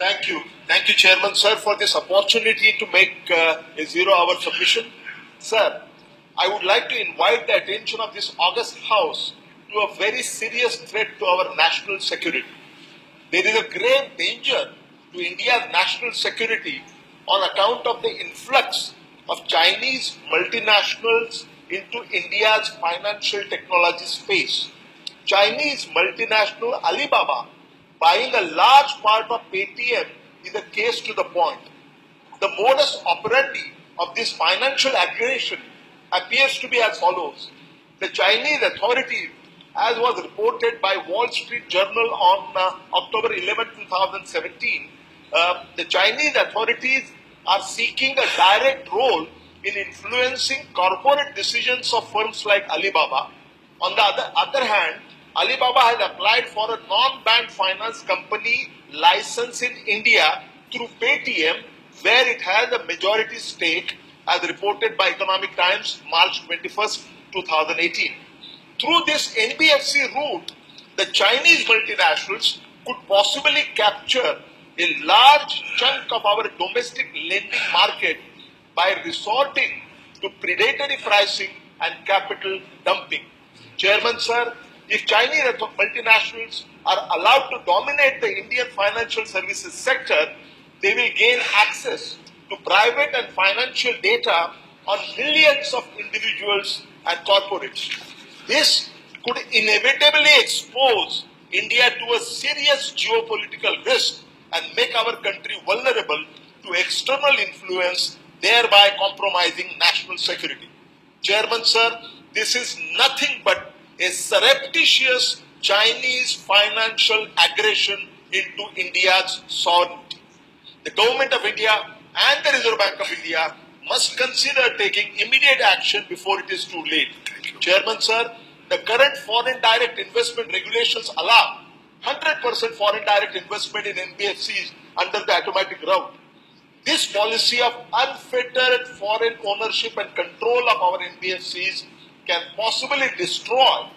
Thank you. Thank you, Chairman, sir, for this opportunity to make a zero-hour submission. Sir, I would like to invite the attention of this august House to a very serious threat to our national security. There is a grave danger to India's national security on account of the influx of Chinese multinationals into India's financial technology space. Chinese multinational Alibaba buying a large part of Paytm is a case to the point. The modus operandi of this financial aggression appears to be as follows. The Chinese authorities, as was reported by Wall Street Journal on October 11, 2017, the Chinese authorities are seeking a direct role in influencing corporate decisions of firms like Alibaba. On the other hand, Alibaba has applied for a non-bank finance company license in India through Paytm, where it has a majority stake, as reported by Economic Times, March 21st, 2018. Through this NBFC route, the Chinese multinationals could possibly capture a large chunk of our domestic lending market by resorting to predatory pricing and capital dumping. Chairman, sir, if Chinese multinationals are allowed to dominate the Indian financial services sector, they will gain access to private and financial data on millions of individuals and corporates. This could inevitably expose India to a serious geopolitical risk and make our country vulnerable to external influence, thereby compromising national security. Chairman, sir, this is nothing but a surreptitious Chinese financial aggression into India's sovereignty. The Government of India and the Reserve Bank of India must consider taking immediate action before it is too late. Chairman, sir, the current foreign direct investment regulations allow 100% foreign direct investment in NBFCs under the automatic route. This policy of unfettered foreign ownership and control of our NBFCs can possibly destroy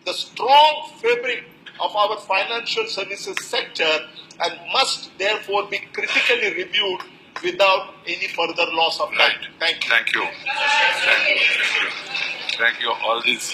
the strong fabric of our financial services sector and must therefore be critically reviewed without any further loss of time. Thank you. Thank you. Thank you. Thank you. All these